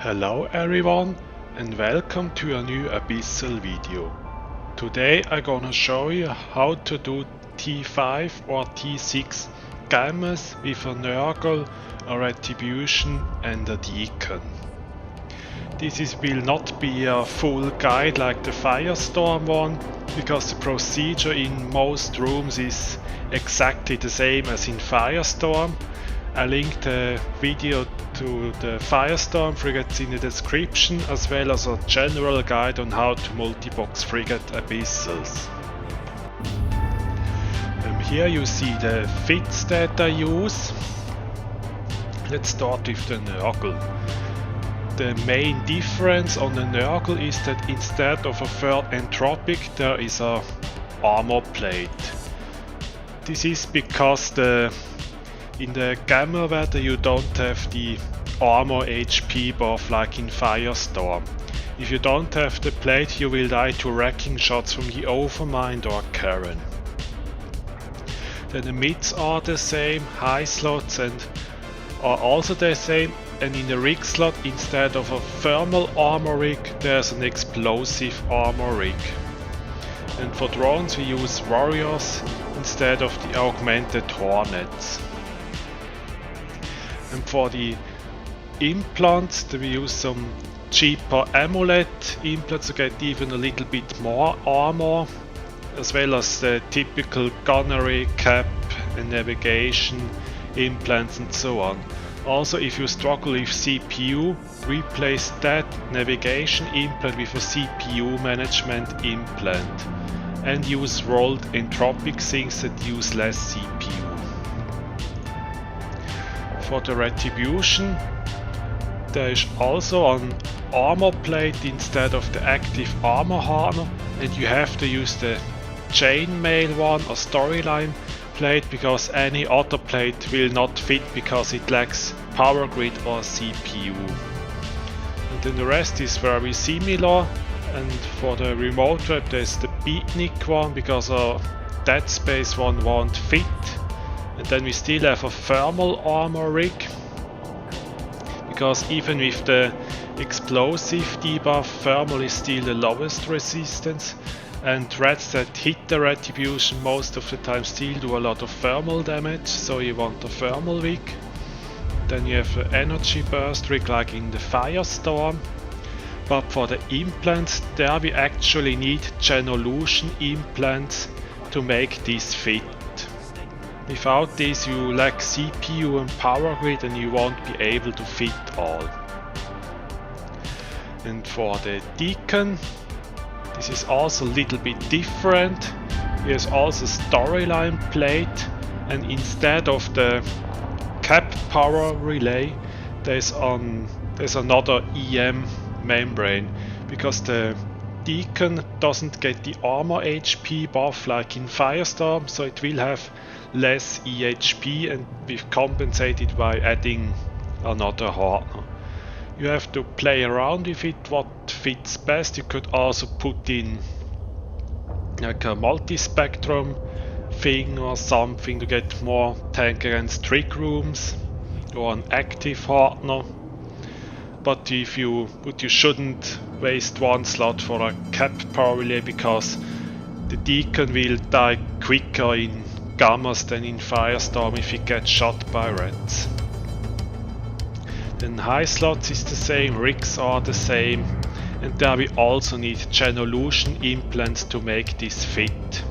Hello everyone and welcome to a new Abyssal video. Today I'm gonna show you how to do T5 or T6 gammas with a Nergal, a Retribution and a Deacon. Will not be a full guide like the Firestorm one, because the procedure in most rooms is exactly the same as in Firestorm. I linked the video to the Firestorm frigates in the description, as well as a general guide on how to multibox frigate abyssals. Here you see the fits that I use. Let's start with the Nergal. The main difference on the Nergal is that instead of a third entropic there is a armor plate. This is because in the Gamma weather you don't have the armor HP buff like in Firestorm. If you don't have the plate you will die to wrecking shots from the Overmind or Karen. Then the mids are the same, high slots are also the same, and in the rig slot instead of a thermal armor rig there's an explosive armor rig. And for drones we use warriors instead of the augmented hornets. And for the implants we use some cheaper amulet implants to get even a little bit more armor, as well as the typical gunnery, cap and navigation implants and so on. Also, if you struggle with CPU, replace that navigation implant with a CPU management implant and use rolled entropic sinks that use less CPU. For the Retribution there is also an armor plate instead of the active armor hardener, and you have to use the chainmail one or storyline plate because any other plate will not fit because it lacks power grid or CPU. And then the rest is very similar, and for the remote web there's the Vedmak one because a Deadspace one won't fit. And then we still have a thermal armor rig, because even with the explosive debuff, thermal is still the lowest resistance, and threats that hit the Retribution most of the time still do a lot of thermal damage, so you want a thermal rig. Then you have an energy burst rig like in the Firestorm, but for the implants there we actually need Genolution implants to make this fit. Without this you lack CPU and power grid and you won't be able to fit all. And for the Deacon, this is also a little bit different. Here's also storyline plate, and instead of the capped power relay there's another EM membrane, because the Deacon doesn't get the armor HP buff like in Firestorm, so it will have less EHP, and be compensated by adding another hardener. You have to play around with it what fits best. You could also put in like a multi-spectrum thing or something to get more tank against trick rooms, or an active hardener. But you shouldn't waste one slot for a capped power relay, because the Deacon will die quicker in Gammas than in Firestorm if it gets shot by rats. Then high slots is the same, rigs are the same, and there we also need Genolution implants to make this fit.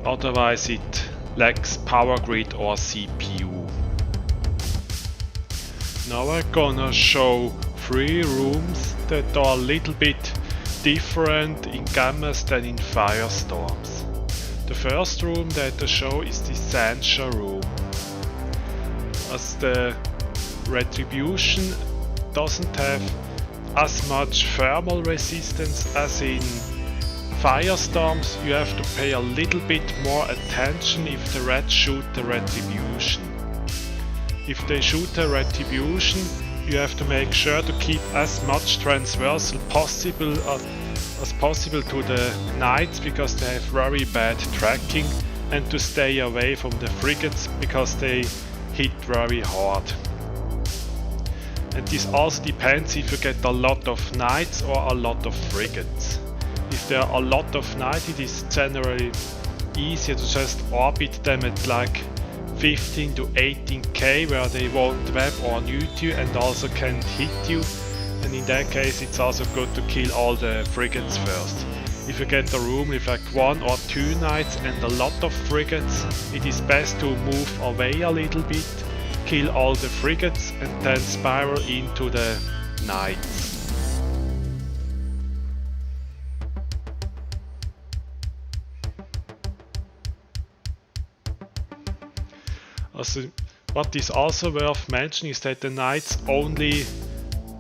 Otherwise it lacks power grid or CPU. Now I'm gonna show 3 rooms that are a little bit different in Gammas than in Firestorms. The first room that I show is the Sansha Room. As the Retribution doesn't have as much thermal resistance as in Firestorms, you have to pay a little bit more attention if the rats shoot the Retribution. If they shoot the Retribution, you have to make sure to keep as much transversal as possible to the knights, because they have very bad tracking, and to stay away from the frigates because they hit very hard. And this also depends if you get a lot of knights or a lot of frigates. If there are a lot of knights, it is generally easier to just orbit them at like 15 to 18k, where they won't web or nuke you and also can't hit you. And in that case it's also good to kill all the frigates first. If you get a room with like 1 or 2 knights and a lot of frigates, it is best to move away a little bit, kill all the frigates and then spiral into the knights. Also, what is also worth mentioning is that the knights only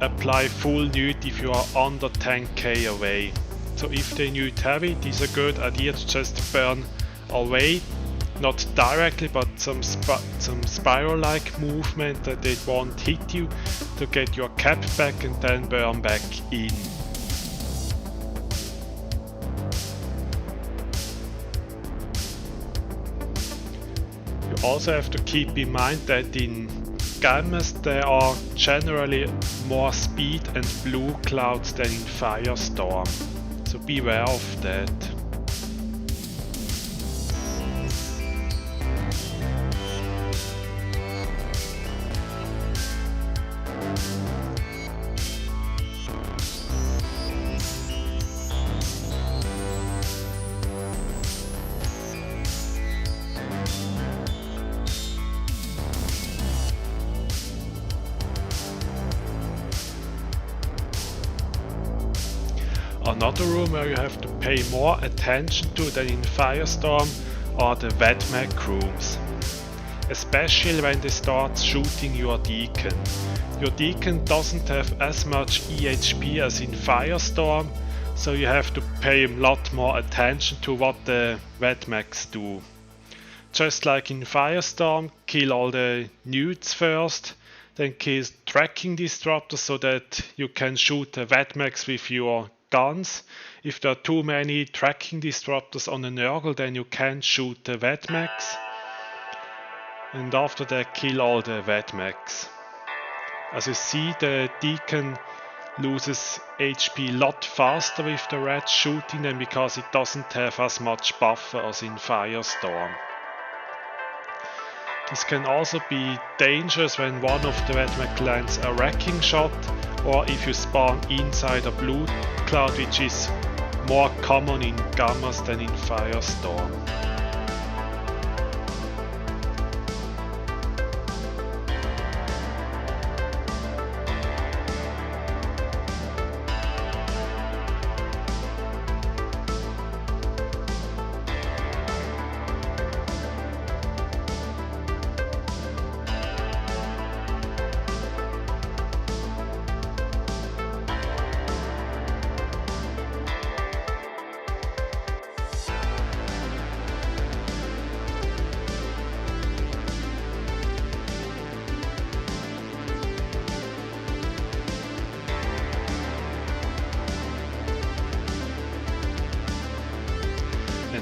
apply full nuke if you are under 10k away. So if they nuke heavy, it is a good idea to just burn away, not directly, but some spiral-like movement that they won't hit you, to get your cap back and then burn back in. You also have to keep in mind that in Gammas there are generally more speed and blue clouds than in Firestorm. So beware of that. Another room where you have to pay more attention to than in Firestorm are the Vedmak Rooms. Especially when they start shooting your Deacon. Your Deacon doesn't have as much EHP as in Firestorm, so you have to pay a lot more attention to what the Vedmaks do. Just like in Firestorm, kill all the newts first, then kill tracking disruptors so that you can shoot the Vedmaks with your guns. If there are too many tracking disruptors on a Nergal, then you can't shoot the Vedmaks. And after that, kill all the Vedmaks. As you see, the Deacon loses HP a lot faster with the red shooting them because it doesn't have as much buffer as in Firestorm. This can also be dangerous when one of the Vedmak lands a wrecking shot, or if you spawn inside a blue cloud, which is more common in Gammas than in Firestorm.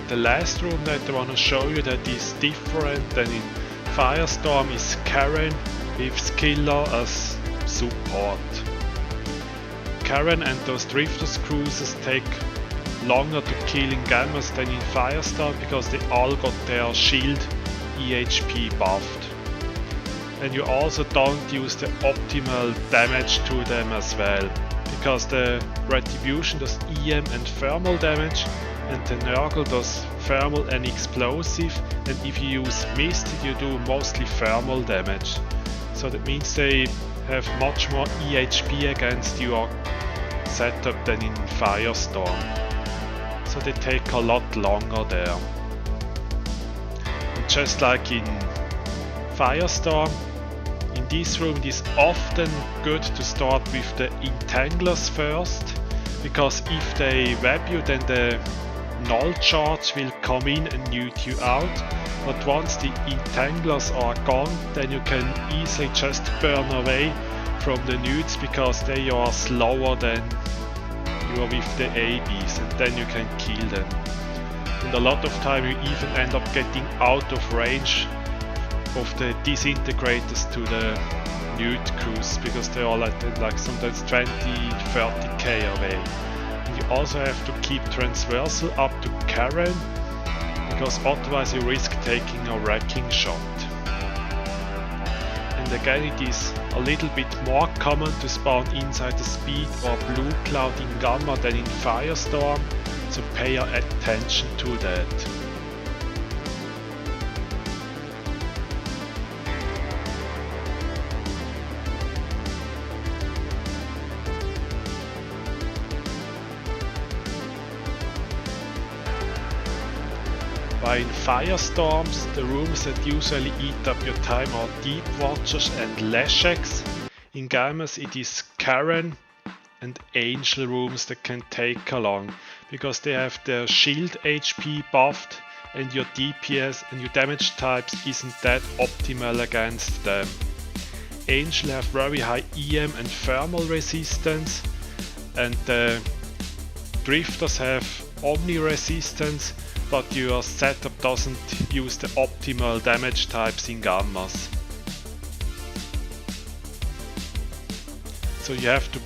The last room that I want to show you that is different than in Firestorm is Karen with Skiller as support. Karen and those Drifters cruisers take longer to kill in Gammas than in Firestorm because they all got their shield EHP buffed. And you also don't use the optimal damage to them as well, because the Retribution does EM and thermal damage, and the Nergal does thermal and explosive, and if you use Mist you do mostly thermal damage. So that means they have much more EHP against your setup than in Firestorm. So they take a lot longer there. And just like in Firestorm, in this room it is often good to start with the Entanglers first, because if they web you then the null charge will come in and nuke you out, but once the Entanglers are gone then you can easily just burn away from the nukes because they are slower than you are with the ABs, and then you can kill them. And a lot of time you even end up getting out of range of the disintegrators to the nude crews, because they are like sometimes 20-30k away. And you also have to keep transversal up to Karen, because otherwise you risk taking a wrecking shot. And again, it is a little bit more common to spawn inside the speed or blue cloud in Gamma than in Firestorm, so pay attention to that. While in Firestorms, the rooms that usually eat up your time are Deepwatchers and Leshaks. In Gammas it is Karen and Angel rooms that can take along, because they have their shield HP buffed and your DPS and your damage types isn't that optimal against them. Angel have very high EM and thermal resistance, and the Drifters have Omni resistance, but your setup doesn't use the optimal damage types in Gammas. So you have to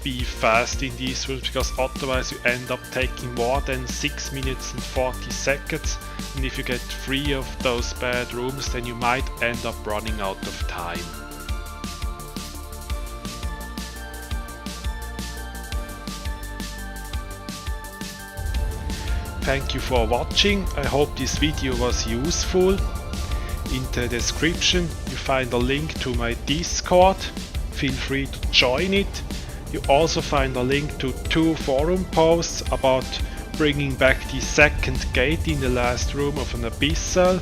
be fast in these rooms, because otherwise you end up taking more than 6 minutes and 40 seconds, and if you get 3 of those bad rooms then you might end up running out of time. Thank you for watching. I hope this video was useful. In the description you find a link to my Discord. Feel free to join it. You also find a link to 2 forum posts about bringing back the second gate in the last room of an Abyssal.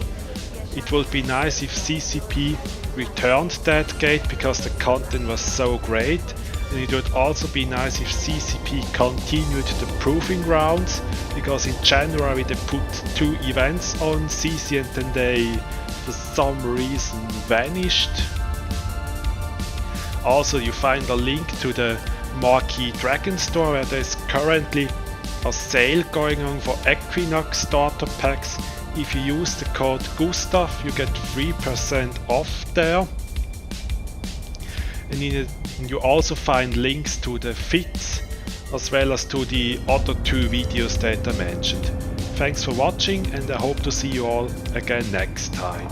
It would be nice if CCP returned that gate, because the content was so great. And it would also be nice if CCP continued the proving grounds, because in January they put 2 events on CC and then they for some reason vanished. Also you find a link to the Markeedragon store, where there is currently a sale going on for Equinox starter packs. If you use the code Gustav you get 3% off there. And you also find links to the fits as well as to the other 2 videos that I mentioned. Thanks for watching, and I hope to see you all again next time.